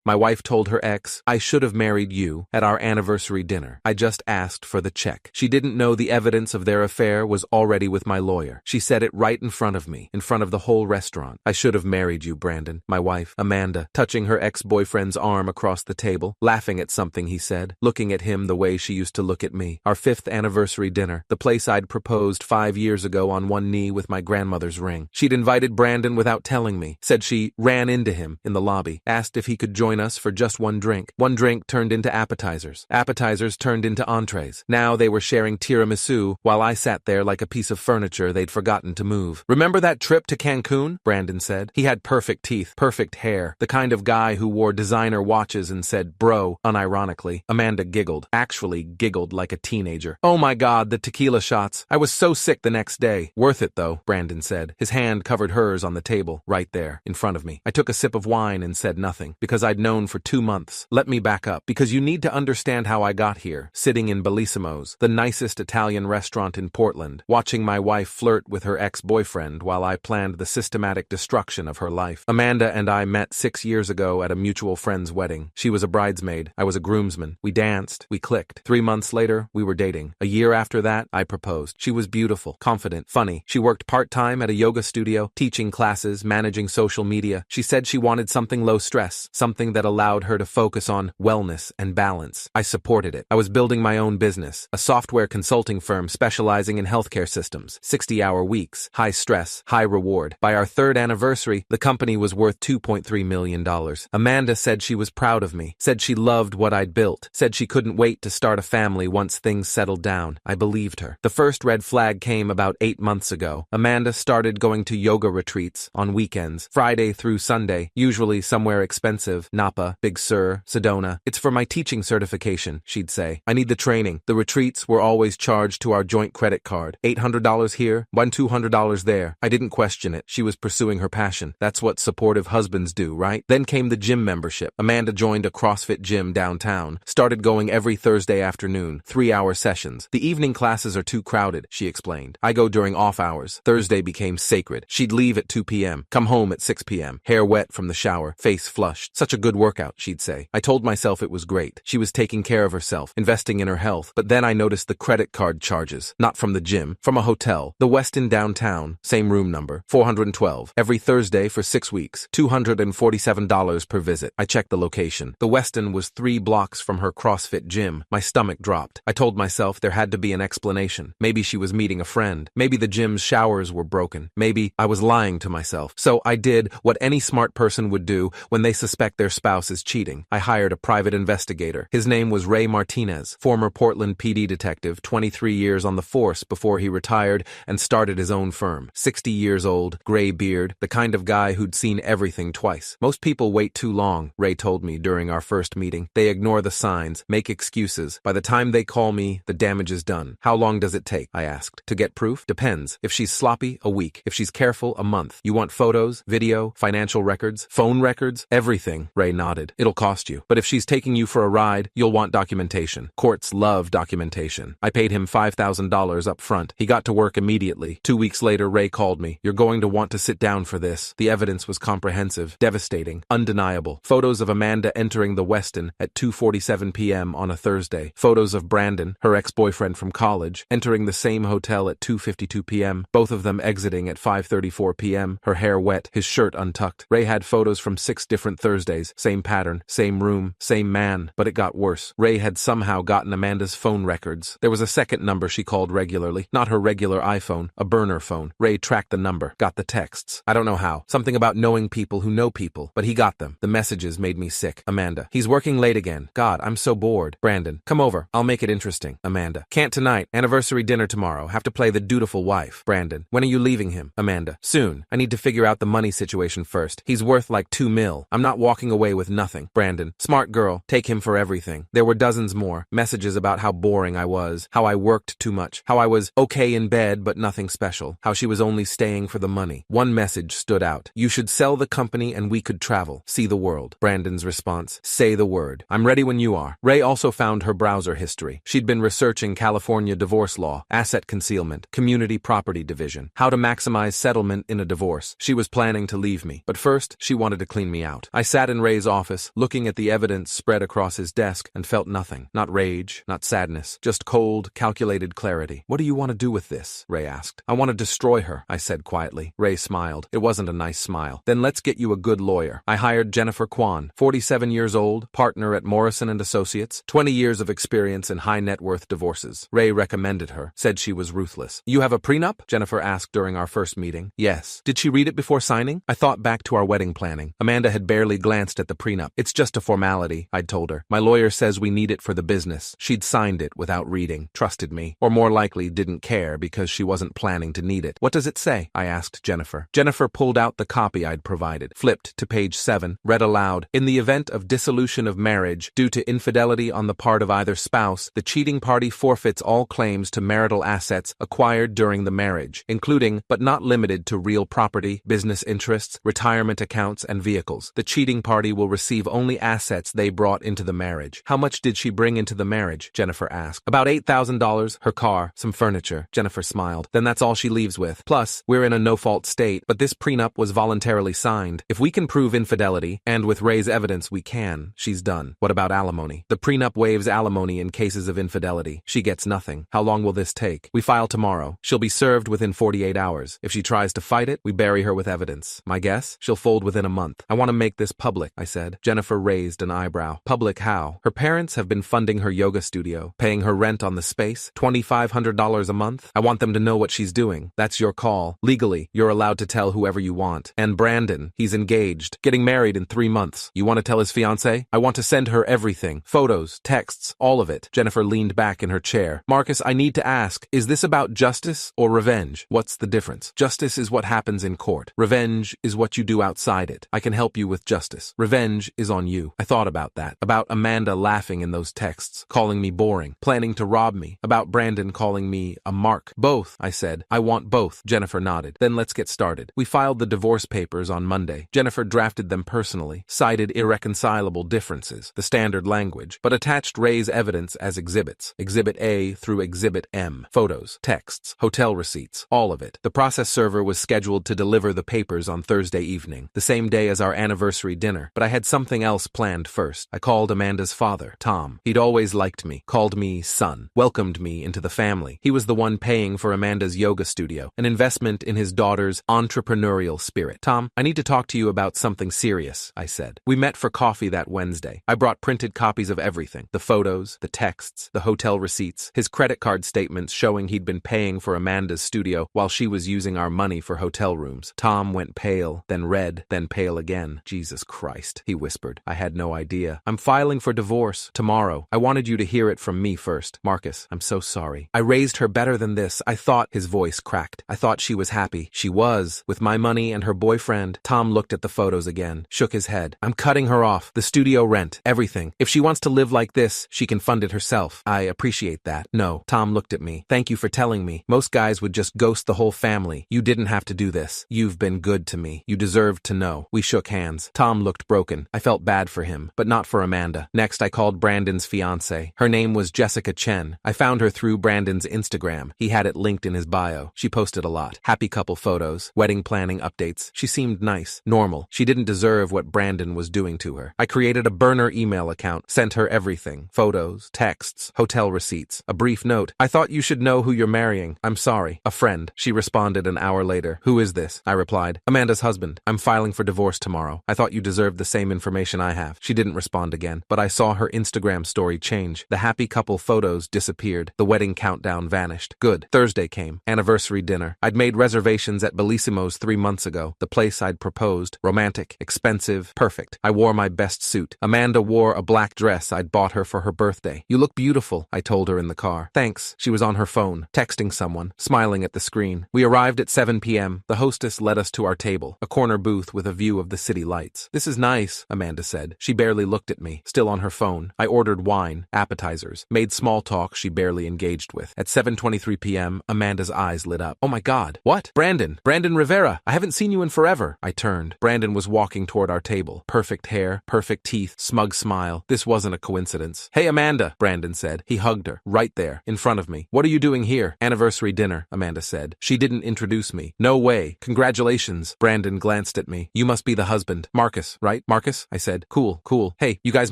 My wife told her ex, "I should have married you," at our anniversary dinner. I just asked for the check. She didn't know the evidence of their affair was already with my lawyer. She said it right in front of me, in front of the whole restaurant. "I should have married you, Brandon." My wife, Amanda, touching her ex-boyfriend's arm across the table, laughing at something he said, looking at him the way she used to look at me. Our 5th anniversary dinner, the place I'd proposed 5 years ago on one knee with my grandmother's ring. She'd invited Brandon without telling me, said she ran into him in the lobby, asked if he could join us for just one drink. One drink turned into appetizers. Appetizers turned into entrees. Now they were sharing tiramisu while I sat there like a piece of furniture they'd forgotten to move. "Remember that trip to Cancun?" Brandon said. He had perfect teeth, perfect hair, the kind of guy who wore designer watches and said bro unironically. Amanda giggled, actually giggled like a teenager. "Oh my God, the tequila shots. I was so sick the next day." "Worth it though," Brandon said. His hand covered hers on the table, right there, in front of me. I took a sip of wine and said nothing, because I'd known for 2 months. "Let me back up, because you need to understand how I got here, sitting in Bellissimo's, the nicest Italian restaurant in Portland, watching my wife flirt with her ex-boyfriend while I planned the systematic destruction of her life. Amanda and I met 6 years ago at a mutual friend's wedding. She was a bridesmaid. I was a groomsman. We danced. We clicked. 3 months later, we were dating. A year after that, I proposed. She was beautiful, confident, funny. She worked part-time at a yoga studio, teaching classes, managing social media. She said she wanted something low stress, something that allowed her to focus on wellness and balance. I supported it. I was building my own business, a software consulting firm specializing in healthcare systems, 60-hour weeks, high stress, high reward. By our 3rd anniversary, the company was worth $2.3 million. Amanda said she was proud of me, said she loved what I'd built, said she couldn't wait to start a family once things settled down. I believed her. The first red flag came about 8 months ago. Amanda started going to yoga retreats on weekends, Friday through Sunday, usually somewhere expensive, Napa, Big Sur, Sedona. "It's for my teaching certification," she'd say. "I need the training." The retreats were always charged to our joint credit card. $800 here, $200 there. I didn't question it. She was pursuing her passion. That's what supportive husbands do, right? Then came the gym membership. Amanda joined a CrossFit gym downtown, started going every Thursday afternoon, 3-hour sessions. "The evening classes are too crowded," she explained. "I go during off hours." Thursday became sacred. She'd leave at 2 p.m., come home at 6 p.m., hair wet from the shower, face flushed. "Such a good workout," she'd say. I told myself it was great. She was taking care of herself, investing in her health. But then I noticed the credit card charges, not from the gym, from a hotel, the Westin downtown, same room number, 412, every Thursday for 6 weeks, $247 per visit. I checked the location. The Westin was 3 blocks from her CrossFit gym. My stomach dropped. I told myself there had to be an explanation. Maybe she was meeting a friend. Maybe the gym's showers were broken. Maybe I was lying to myself. So I did what any smart person would do when they suspect their spouse is cheating. I hired a private investigator. His name was Ray Martinez, former Portland PD detective, 23 years on the force before he retired and started his own firm. 60 years old, gray beard, the kind of guy who'd seen everything twice. "Most people wait too long," Ray told me during our first meeting. "They ignore the signs, make excuses. By the time they call me, the damage is done." "How long does it take?" I asked. "To get proof? Depends. If she's sloppy, a week. If she's careful, a month. You want photos, video, financial records, phone records, everything?" Ray nodded. "It'll cost you. But if she's taking you for a ride, you'll want documentation. Courts love documentation." I paid him $5,000 up front. He got to work immediately. 2 weeks later, Ray called me. "You're going to want to sit down for this." The evidence was comprehensive, devastating, undeniable. Photos of Amanda entering the Westin at 2:47 p.m. on a Thursday. Photos of Brandon, her ex-boyfriend from college, entering the same hotel at 2:52 p.m., both of them exiting at 5:34 p.m., her hair wet, his shirt untucked. Ray had photos from 6 different Thursdays, same pattern, same room, same man, but it got worse. Ray had somehow gotten Amanda's phone records. There was a second number she called regularly, not her regular iPhone, a burner phone. Ray tracked the number, got the texts. I don't know how. Something about knowing people who know people, but he got them. The messages made me sick. Amanda: "He's working late again. God, I'm so bored." Brandon: "Come over. I'll make it interesting." Amanda: "Can't tonight. Anniversary dinner tomorrow. Have to play the dutiful wife." Brandon: "When are you leaving him?" Amanda: "Soon. I need to figure out the money situation first. He's worth like $2 million. I'm not walking away with nothing." Brandon: "Smart girl. Take him for everything." There were dozens more. Messages about how boring I was, how I worked too much, how I was okay in bed but nothing special, how she was only staying for the money. One message stood out. "You should sell the company and we could travel, see the world." Brandon's response: "Say the word. I'm ready when you are." Ray also found her browser history. She'd been researching California divorce law, asset concealment, community property division, how to maximize settlement in a divorce. She was planning to leave me, but first she wanted to clean me out. I sat in Ray's Ray's office, looking at the evidence spread across his desk, and felt nothing. Not rage, not sadness, just cold, calculated clarity. What do you want to do with this? Ray asked. I want to destroy her, I said quietly. Ray smiled. It wasn't a nice smile. Then let's get you a good lawyer. I hired Jennifer Kwan, 47 years old, partner at Morrison & Associates, 20 years of experience in high-net-worth divorces. Ray recommended her, said she was ruthless. You have a prenup? Jennifer asked during our first meeting. Yes. Did she read it before signing? I thought back to our wedding planning. Amanda had barely glanced at the prenup. It's just a formality, I'd told her. My lawyer says we need it for the business. She'd signed it without reading, trusted me, or more likely didn't care because she wasn't planning to need it. What does it say? I asked Jennifer. Jennifer pulled out the copy I'd provided, flipped to page 7, read aloud. In the event of dissolution of marriage due to infidelity on the part of either spouse, the cheating party forfeits all claims to marital assets acquired during the marriage, including, but not limited to, real property, business interests, retirement accounts, and vehicles. The cheating party will receive only assets they brought into the marriage. How much did she bring into the marriage? Jennifer asked. About $8,000, her car, some furniture. Jennifer smiled. Then that's all she leaves with. Plus, we're in a no-fault state, but this prenup was voluntarily signed. If we can prove infidelity, and with Ray's evidence we can, she's done. What about alimony? The prenup waives alimony in cases of infidelity. She gets nothing. How long will this take? We file tomorrow. She'll be served within 48 hours. If she tries to fight it, we bury her with evidence. My guess? She'll fold within a month. I want to make this public, I said. Jennifer raised an eyebrow. Public how? Her parents have been funding her yoga studio, paying her rent on the space, $2,500 a month. I want them to know what she's doing. That's your call. Legally, you're allowed to tell whoever you want. And Brandon, he's engaged, getting married in 3 months. You want to tell his fiancé? I want to send her everything. Photos, texts, all of it. Jennifer leaned back in her chair. Marcus, I need to ask, is this about justice or revenge? What's the difference? Justice is what happens in court. Revenge is what you do outside it. I can help you with justice. Revenge is on you. I thought about that. About Amanda laughing in those texts, calling me boring, planning to rob me. About Brandon calling me a mark. Both, I said. I want both. Jennifer nodded. Then let's get started. We filed the divorce papers on Monday. Jennifer drafted them personally, cited irreconcilable differences, the standard language, but attached Ray's evidence as exhibits. Exhibit A through Exhibit M. Photos, texts, hotel receipts, all of it. The process server was scheduled to deliver the papers on Thursday evening, the same day as our anniversary dinner, but I had something else planned first. I called Amanda's father, Tom. He'd always liked me, called me son, welcomed me into the family. He was the one paying for Amanda's yoga studio, an investment in his daughter's entrepreneurial spirit. Tom, I need to talk to you about something serious, I said. We met for coffee that Wednesday. I brought printed copies of everything, the photos, the texts, the hotel receipts, his credit card statements showing he'd been paying for Amanda's studio while she was using our money for hotel rooms. Tom went pale, then red, then pale again. Jesus Christ, he whispered. I had no idea. I'm filing for divorce tomorrow. I wanted you to hear it from me first. Marcus, I'm so sorry. I raised her better than this. I thought, his voice cracked. I thought she was happy. She was. With my money and her boyfriend. Tom looked at the photos again, shook his head. I'm cutting her off. The studio rent, everything. If she wants to live like this, she can fund it herself. I appreciate that. No. Tom looked at me. Thank you for telling me. Most guys would just ghost the whole family. You didn't have to do this. You've been good to me. You deserved to know. We shook hands. Tom looked broken. I felt bad for him, but not for Amanda. Next, I called Brandon's fiancée. Her name was Jessica Chen. I found her through Brandon's Instagram. He had it linked in his bio. She posted a lot. Happy couple photos, wedding planning updates. She seemed nice, normal. She didn't deserve what Brandon was doing to her. I created a burner email account, sent her everything. Photos, texts, hotel receipts, a brief note. I thought you should know who you're marrying. I'm sorry. A friend. She responded an hour later. Who is this? I replied. Amanda's husband. I'm filing for divorce tomorrow. I thought you deserved the same information I have. She didn't respond again, but I saw her Instagram story change. The happy couple photos disappeared. The wedding countdown vanished. Good. Thursday came. Anniversary dinner. I'd made reservations at Bellissimo's 3 months ago. The place I'd proposed. Romantic, expensive, perfect. I wore my best suit. Amanda wore a black dress I'd bought her for her birthday. You look beautiful, I told her in the car. Thanks. She was on her phone, texting someone, smiling at the screen. We arrived at 7 p.m. The hostess led us to our table, a corner booth with a view of the city lights. This is nice, Amanda said. She barely looked at me, still on her phone. I ordered wine, appetizers, made small talk she barely engaged with. At 7:23 p.m., Amanda's eyes lit up. Oh my God. What? Brandon Rivera. I haven't seen you in forever. I turned. Brandon was walking toward our table. Perfect hair, perfect teeth, smug smile. This wasn't a coincidence. Hey, Amanda, Brandon said. He hugged her, right there, in front of me. What are you doing here? Anniversary dinner, Amanda said. She didn't introduce me. No way. Congratulations. Brandon glanced at me. You must be the husband. Marcus, right? right, Marcus? I said. Cool, cool. Hey, you guys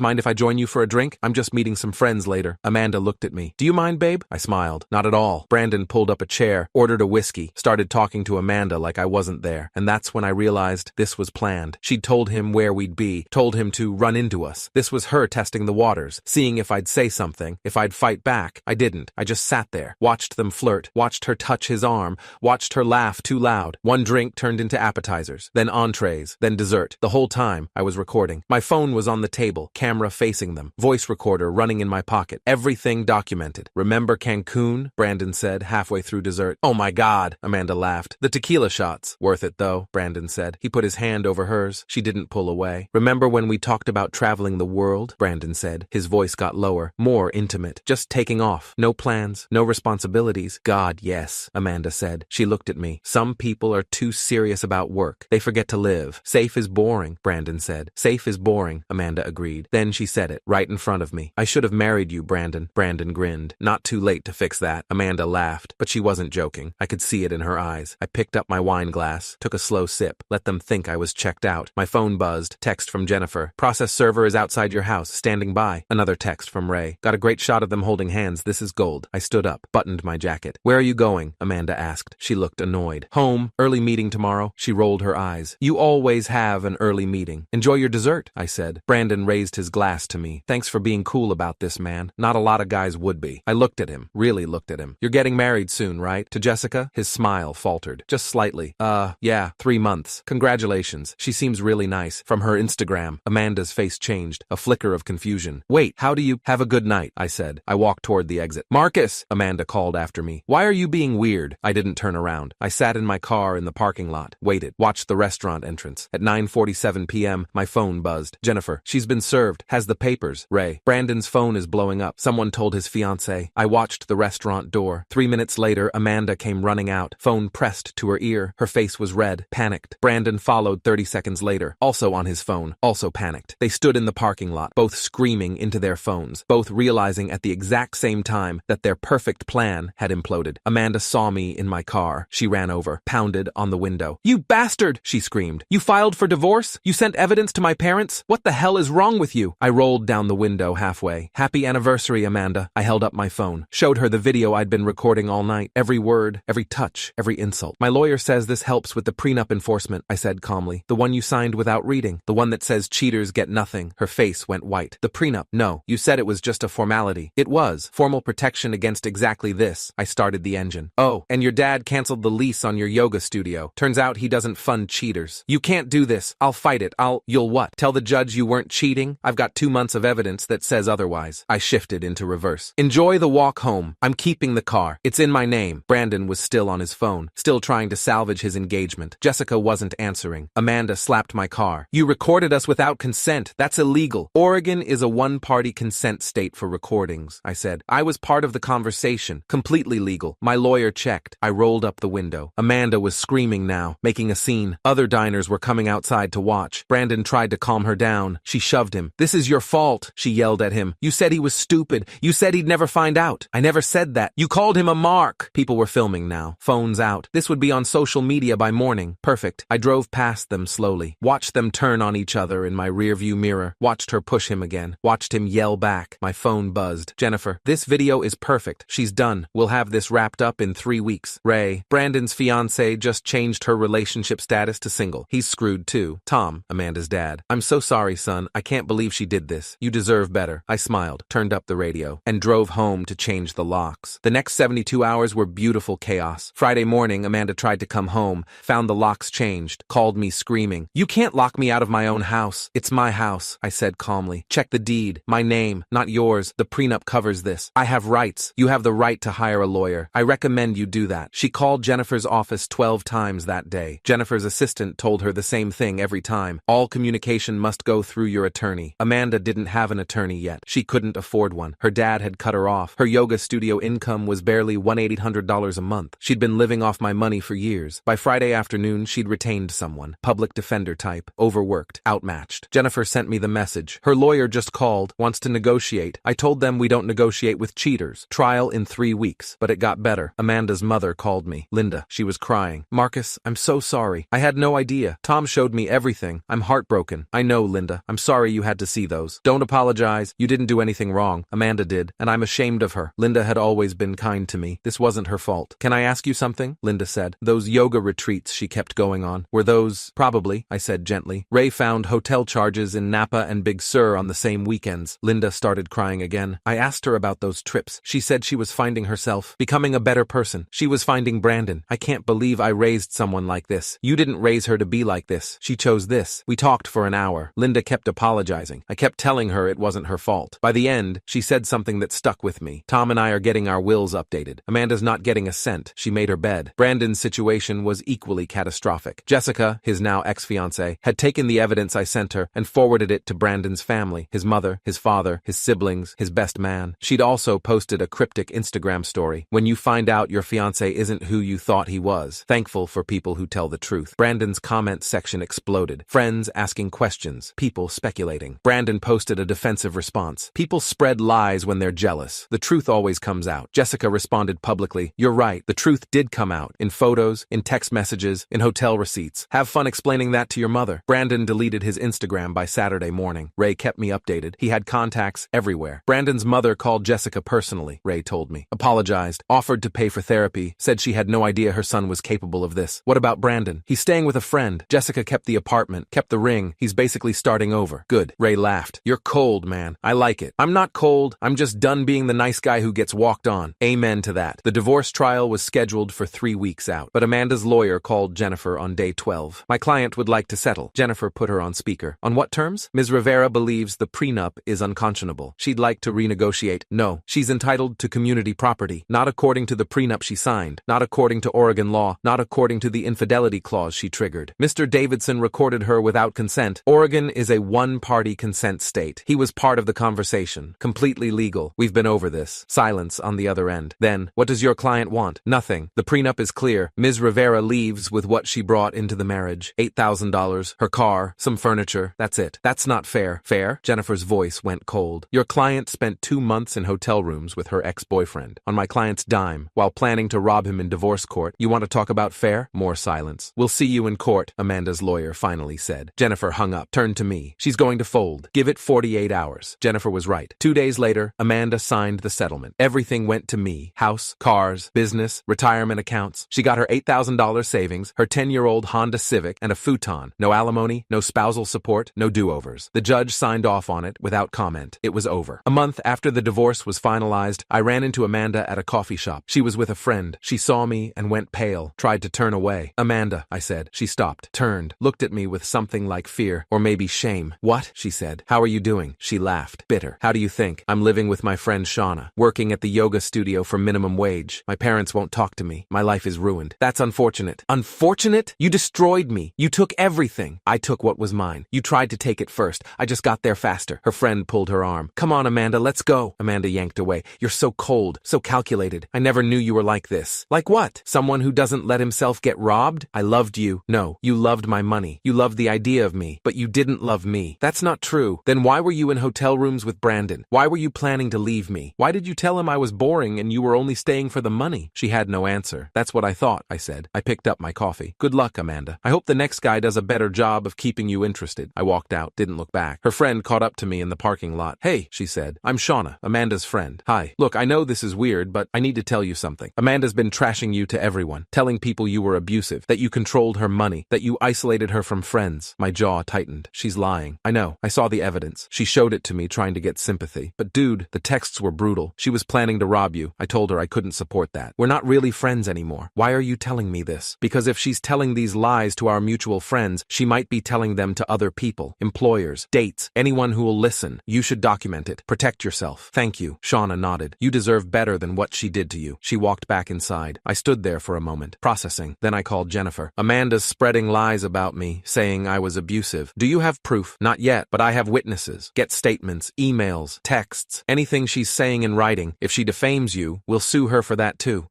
mind if I join you for a drink? I'm just meeting some friends later. Amanda looked at me. Do you mind, babe? I smiled. Not at all. Brandon pulled up a chair, ordered a whiskey, started talking to Amanda like I wasn't there. And that's when I realized this was planned. She'd told him where we'd be, told him to run into us. This was her testing the waters, seeing if I'd say something, if I'd fight back. I didn't. I just sat there, watched them flirt, watched her touch his arm, watched her laugh too loud. One drink turned into appetizers, then entrees, then dessert. The whole time, I was recording. My phone was on the table, camera facing them, voice recorder running in my pocket. Everything documented. Remember Cancun? Brandon said, halfway through dessert. Oh my God, Amanda laughed. The tequila shots. Worth it though, Brandon said. He put his hand over hers. She didn't pull away. Remember when we talked about traveling the world? Brandon said. His voice got lower, more intimate. Just taking off. No plans, no responsibilities. God, yes, Amanda said. She looked at me. Some people are too serious about work. They forget to live. Safe is boring, Brandon said. Safe is boring, Amanda agreed. Then she said it, right in front of me. I should have married you, Brandon. Brandon grinned. Not too late to fix that. Amanda laughed, but she wasn't joking. I could see it in her eyes. I picked up my wine glass, took a slow sip, let them think I was checked out. My phone buzzed. Text from Jennifer. Process server is outside your house, standing by. Another text from Ray. Got a great shot of them holding hands. This is gold. I stood up, buttoned my jacket. Where are you going? Amanda asked. She looked annoyed. Home. Early meeting tomorrow. She rolled her eyes. You always have an early meeting. Enjoy your dessert, I said. Brandon raised his glass to me. Thanks for being cool about this, man. Not a lot of guys would be. I looked at him, really looked at him. You're getting married soon, right? To Jessica? His smile faltered. Just slightly. Yeah, 3 months. Congratulations. She seems really nice. From her Instagram. Amanda's face changed. A flicker of confusion. Wait, how do you— Have a good night, I said. I walked toward the exit. Marcus! Amanda called after me. Why are you being weird? I didn't turn around. I sat in my car in the parking lot, waited, watched the restaurant entrance. At 9:47 p.m., my phone buzzed. Jennifer, she's been served. Has the papers. Ray. Brandon's phone is blowing up. Someone told his fiancée. I watched the restaurant door. 3 minutes later, Amanda came running out, phone pressed to her ear. Her face was red, panicked. Brandon followed 30 seconds later, also on his phone, also panicked. They stood in the parking lot, both screaming into their phones, both realizing at the exact same time that their perfect plan had imploded. Amanda saw me in my car. She ran over, pounded on the window. You bastard! She screamed. You filed for divorce? You sent evidence to my parents? What the hell is wrong with you? I rolled down the window halfway. Happy anniversary, Amanda. I held up my phone, showed her the video I'd been recording all night. Every word, every touch, every insult. My lawyer says this helps with the prenup enforcement, I said calmly. The one you signed without reading. The one that says cheaters get nothing. Her face went white. The prenup. No, you said it was just a formality. It was. Formal protection against exactly this. I started the engine. Oh, and your dad canceled the lease on your yoga studio. Turns out he doesn't fund cheaters. You can't do this. I'll fight it. You'll what? Tell the judge you weren't cheating? I've got 2 months of evidence that says otherwise. I shifted into reverse. Enjoy the walk home. I'm keeping the car. It's in my name. Brandon was still on his phone, still trying to salvage his engagement. Jessica wasn't answering. Amanda slapped my car. You recorded us without consent. That's illegal. Oregon is a one-party consent state for recordings, I said. I was part of the conversation. Completely legal. My lawyer checked. I rolled up the window. Amanda was screaming now, making a scene. Other diners were coming outside to watch. Brandon tried to calm her down. She shoved him. This is your fault, she yelled at him. You said he was stupid. You said he'd never find out. I never said that. You called him a mark. People were filming now. Phones out. This would be on social media by morning. Perfect. I drove past them slowly. Watched them turn on each other in my rearview mirror. Watched her push him again. Watched him yell back. My phone buzzed. Jennifer, this video is perfect. She's done. We'll have this wrapped up in 3 weeks. Ray, Brandon's fiancée just changed her relationship status to single. He's screwed too. Tom, Amanda's dad. I'm so sorry, son. I can't believe she did this. You deserve better. I smiled, turned up the radio, and drove home to change the locks. The next 72 hours were beautiful chaos. Friday morning, Amanda tried to come home, found the locks changed, called me screaming. You can't lock me out of my own house. It's my house, I said calmly. Check the deed. My name, not yours. The prenup covers this. I have rights. You have the right to hire a lawyer. I recommend you do that. She called Jennifer's office 12 times that day. Jennifer's assistant told her the same thing every time. All communication must go through your attorney. Amanda didn't have an attorney yet. She couldn't afford one. Her dad had cut her off. Her yoga studio income was barely $1,800 a month. She'd been living off my money for years. By Friday afternoon, she'd retained someone. Public defender type. Overworked. Outmatched. Jennifer sent me the message. Her lawyer just called. Wants to negotiate. I told them we don't negotiate with cheaters. Trial in 3 weeks. But it got better. Amanda's mother called me. Linda. She was crying. Marcus, I'm so sorry. I had no idea. Tom showed me everything. I'm heartbroken. I know, Linda. I'm sorry you had to see those. Don't apologize. You didn't do anything wrong. Amanda did, and I'm ashamed of her. Linda had always been kind to me. This wasn't her fault. Can I ask you something? Linda said. Those yoga retreats she kept going on, were those? Probably, I said gently. Ray found hotel charges in Napa and Big Sur on the same weekends. Linda started crying again. I asked her about those trips. She said she was finding herself, becoming a better person. She was finding Brandon. I can't believe I raised someone like this. You didn't raise her to be like this. She chose this. We talked for an hour. Linda kept apologizing. I kept telling her it wasn't her fault. By the end, she said something that stuck with me. Tom and I are getting our wills updated. Amanda's not getting a cent. She made her bed. Brandon's situation was equally catastrophic. Jessica, his now ex-fiancée, had taken the evidence I sent her and forwarded it to Brandon's family, his mother, his father, his siblings, his best man. She'd also posted a cryptic Instagram story. When you find out your fiancé isn't who you thought he was. Thankful for people who tell the truth. Brandon's comment section exploded. Friends asking questions. People speculating. Brandon posted a defensive response. People spread lies when they're jealous. The truth always comes out. Jessica responded publicly. You're right. The truth did come out. In photos, in text messages, in hotel receipts. Have fun explaining that to your mother. Brandon deleted his Instagram by Saturday morning. Ray kept me updated. He had contacts everywhere. Brandon's mother called Jessica personally, Ray told me. Apologized. Offered to pay for therapy. Said she had no idea her son was capable of this. What about Brandon? He's staying with a friend. Jessica kept the apartment, kept the ring. He's basically starting over. Good. Ray laughed. You're cold, man. I like it. I'm not cold. I'm just done being the nice guy who gets walked on. Amen to that. The divorce trial was scheduled for 3 weeks out, but Amanda's lawyer called Jennifer on day 12. My client would like to settle. Jennifer put her on speaker. On what terms? Ms. Rivera believes the prenup is unconscionable. She'd like to renegotiate. No, she's entitled to community property, not according to the prenup she signed, not according to Oregon law, not according to the infidelity clause she triggered. Mr. Davidson recorded her without consent. Oregon is a one-party consent state. He was part of the conversation. Completely legal. We've been over this. Silence on the other end. Then, what does your client want? Nothing. The prenup is clear. Ms. Rivera leaves with what she brought into the marriage. $8,000, her car, some furniture. That's it. That's not fair. Fair? Jennifer's voice went cold. Your client spent 2 months in hotel rooms with her ex-boyfriend, on my client's dime, while planning to rob him in divorce court. You want to talk about fair? More silence. We'll see you in court, Amanda's lawyer finally said. Jennifer hung up, turned to me. She's going to fold. Give it 48 hours. Jennifer was right. 2 days later, Amanda signed the settlement. Everything went to me. House, cars, business, retirement accounts. She got her $8,000 savings, her 10-year-old Honda Civic, and a futon. No alimony, no spousal support, no do-overs. The judge signed off on it without comment. It was over. A month after the divorce was finalized, I ran into Amanda at a coffee shop. She was with a friend. She saw me and went pale, tried to turn away. Amanda, I said. She stopped, turned, looked at me with something like fear, or maybe shame. What? She said. How are you doing? She laughed, bitter. How do you think? I'm living with my friend Shauna, working at the yoga studio for minimum wage. My parents won't talk to me. My life is ruined. That's unfortunate. Unfortunate? You destroyed me. You took everything. I took what was mine. You tried to take it first. I just got there faster. Her friend pulled her arm. Come on, Amanda, let's go. Amanda yanked away. You're so cold, so calculated. I never knew you were like this. Like what? Someone who doesn't let himself get robbed? I loved you. No, you loved my money. You loved the idea of me, but you didn't love me. That's not true. Then why were you in hotel rooms with Brandon? Why were you planning to leave me? Why did you tell him I was boring and you were only staying for the money? She had no answer. That's what I thought, I said. I picked up my coffee. Good luck, Amanda. I hope the next guy does a better job of keeping you interested. I walked out, didn't look back. Her friend caught up to me in the parking lot. Hey, she said. I'm Shauna, Amanda's friend. Hi. Look, I know this is weird, but I need to tell you something. Amanda's been trashing you to everyone, telling people you were abusive, that you controlled her money, that you isolated her from friends. My jaw tightened. She's lying. I know. I saw the evidence. She showed it to me trying to get sympathy. But dude, the texts were brutal. She was planning to rob you. I told her I couldn't support that. We're not really friends anymore. Why are you telling me this? Because if she's telling these lies to our mutual friends, she might be telling them to other people, employers, dates, anyone who will listen. You should document it. Protect yourself. Thank you. Shauna nodded. You deserve better than what she did to you. She walked back inside. I stood there for a moment, processing. Then I called Jennifer. Amanda's spreading lies about me, saying I was abusive. Do you have proof? Not yet, but I have witnesses. Get statements, emails, texts, anything she's saying in writing. If she defames you, we'll sue her for that too.